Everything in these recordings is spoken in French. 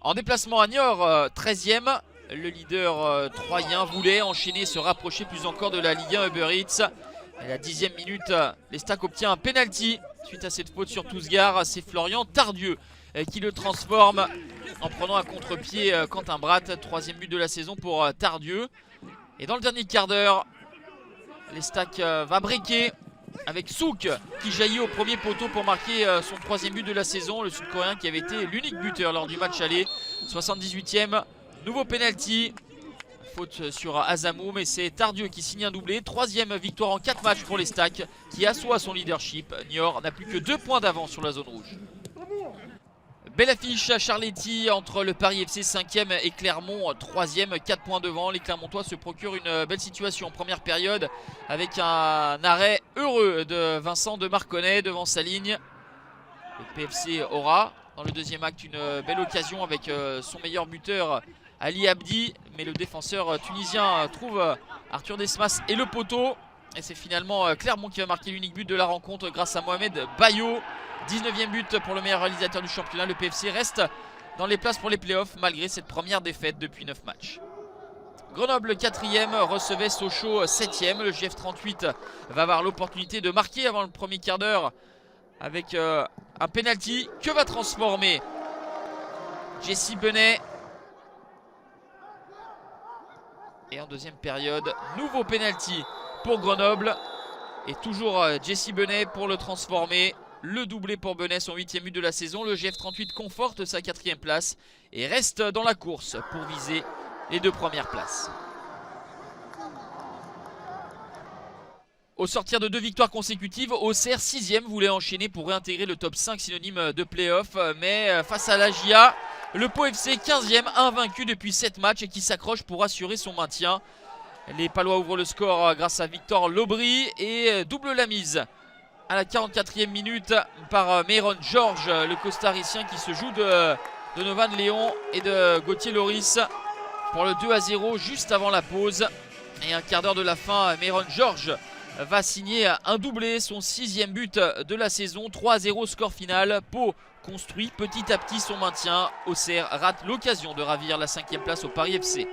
En déplacement à Niort, 13e, le leader troyen voulait enchaîner, se rapprocher plus encore de la Ligue 1 Uber Eats. À la 10e minute, l'Estac obtient un penalty suite à cette faute sur Tousgar. C'est Florian Tardieu qui le transforme en prenant à contre-pied Quentin Bratt. 3e but de la saison pour Tardieu. Et dans le dernier quart d'heure, l'Estac va breaker avec Souk qui jaillit au premier poteau pour marquer son 3e but de la saison. Le Sud-Coréen qui avait été l'unique buteur lors du match aller. 78e, nouveau penalty. Faute sur Azamou, mais c'est Tardieu qui signe un doublé. 3e victoire en 4 matchs pour l'Estac qui assoit son leadership. Niort n'a plus que 2 points d'avance sur la zone rouge. Belle affiche à Charletti entre le Paris FC 5e et Clermont 3e, 4 points devant. Les Clermontois se procurent une belle situation en première période avec un arrêt heureux de Vincent de Marconnet devant sa ligne. Le PFC aura dans le deuxième acte une belle occasion avec son meilleur buteur Ali Abdi, mais le défenseur tunisien trouve Arthur Desmas et le poteau. Et c'est finalement Clermont qui va marquer l'unique but de la rencontre grâce à Mohamed Bayo. 19e but pour le meilleur réalisateur du championnat. Le PFC reste dans les places pour les playoffs malgré cette première défaite depuis 9 matchs. Grenoble 4e recevait Sochaux 7e. Le GF38 va avoir l'opportunité de marquer avant le premier quart d'heure avec un penalty que va transformer Jesse Benet. Et en deuxième période, nouveau penalty pour Grenoble. Et toujours Jesse Benet pour le transformer. Le doublé pour Benet, son 8e but de la saison. Le GF38 conforte sa 4e place et reste dans la course pour viser les 2 premières places. Au sortir de 2 victoires consécutives, Auxerre 6e voulait enchaîner pour réintégrer le top 5 synonyme de play-off. Mais face à la GIA, le Pau FC 15e, invaincu depuis 7 matchs et qui s'accroche pour assurer son maintien. Les Palois ouvrent le score grâce à Victor Lobry et double la mise à la 44e minute par Myron George, le costaricien qui se joue de Donovan Léon et de Gauthier Loris pour le 2-0 juste avant la pause. Et un quart d'heure de la fin, Myron George va signer un doublé, son 6e but de la saison. 3-0 score final. Pau construit petit à petit son maintien. Auxerre rate l'occasion de ravir la 5e place au Paris FC.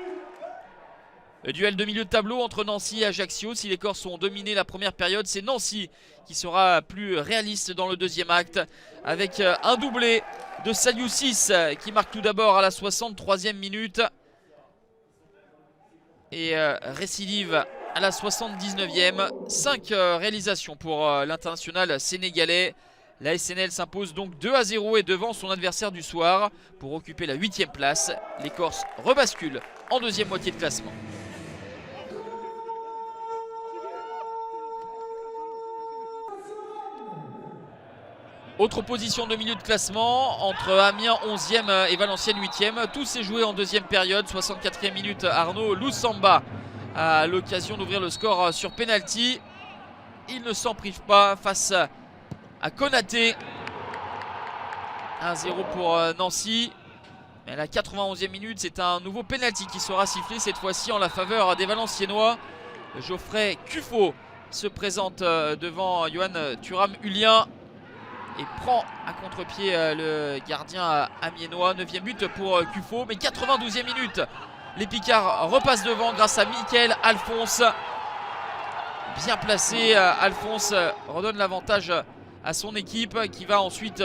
Le duel de milieu de tableau entre Nancy et Ajaccio. Si les Corses ont dominé la première période, c'est Nancy qui sera plus réaliste dans le deuxième acte avec un doublé de Saliousis qui marque tout d'abord à la 63e minute et récidive à la 79e. 5 réalisations pour l'international sénégalais. La SNL s'impose donc 2-0 et devant son adversaire du soir pour occuper la 8e place. Les Corses rebasculent en deuxième moitié de classement. Autre position de milieu de classement entre Amiens 11e et Valenciennes 8e. Tout s'est joué en deuxième période. 64e minute, Arnaud Loussamba a l'occasion d'ouvrir le score sur penalty. Il ne s'en prive pas face à Konaté. 1-0 pour Nancy. Mais à la 91e minute, c'est un nouveau penalty qui sera sifflé cette fois-ci en la faveur des Valenciennois. Geoffrey Cuffo se présente devant Johan Thuram-Hulien et prend à contre-pied le gardien amiénois. 9e but pour Cuffo, mais 92e minute. Les Picards repassent devant grâce à Mickaël Alphonse. Bien placé, Alphonse redonne l'avantage à son équipe qui va ensuite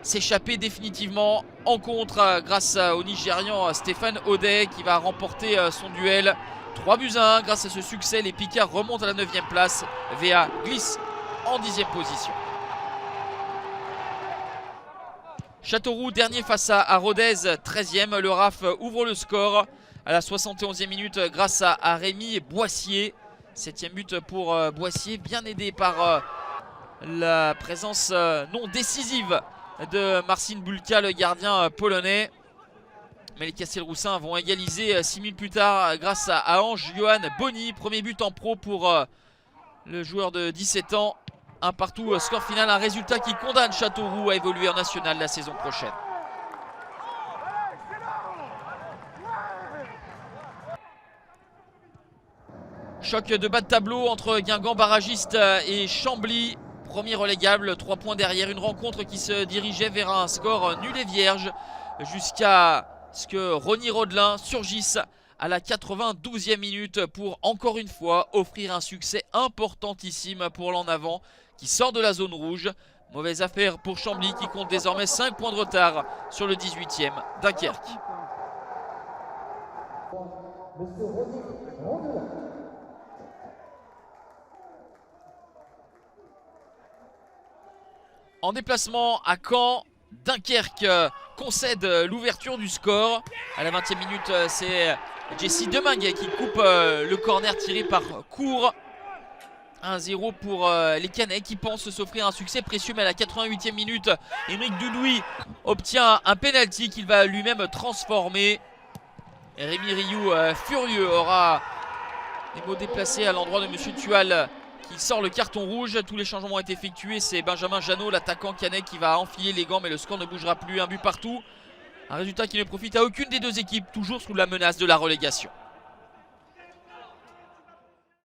s'échapper définitivement en contre grâce au Nigérian Stéphane Audet qui va remporter son duel. 3-1 grâce à ce succès. Les Picards remontent à la 9e place. VA glisse en 10e position. Châteauroux dernier face à Rodez 13e. Le RAF ouvre le score à la 71e minute grâce à Rémi Boissier. 7e but pour Boissier, bien aidé par la présence non décisive de Marcin Bulka, le gardien polonais. Mais les Castelroussins vont égaliser 6 minutes plus tard grâce à Ange Johan Boni. Premier but en pro pour le joueur de 17 ans. Un partout, score final, un résultat qui condamne Châteauroux à évoluer en national la saison prochaine. Choc de bas de tableau entre Guingamp barragiste et Chambly. Premier relégable, 3 points derrière. Une rencontre qui se dirigeait vers un score nul et vierge jusqu'à ce que Ronny Rodelin surgisse à la 92e minute pour encore une fois offrir un succès importantissime pour l'en avant qui sort de la zone rouge. Mauvaise affaire pour Chambly qui compte désormais 5 points de retard sur le 18e Dunkerque. En déplacement à Caen, Dunkerque concède l'ouverture du score. À la 20e minute, c'est Jesse Demingue qui coupe le corner tiré par Cour. 1-0 pour les Canets qui pensent s'offrir un succès précieux. Mais à la 88e minute, Émeric Doudouis obtient un penalty qu'il va lui-même transformer. Et Rémi Rioux, furieux, aura des mots déplacés à l'endroit de Monsieur Tual qui sort le carton rouge. Tous les changements ont été effectués. C'est Benjamin Janot, l'attaquant canet, qui va enfiler les gants, mais le score ne bougera plus. Un but partout. Un résultat qui ne profite à aucune des deux équipes, toujours sous la menace de la relégation.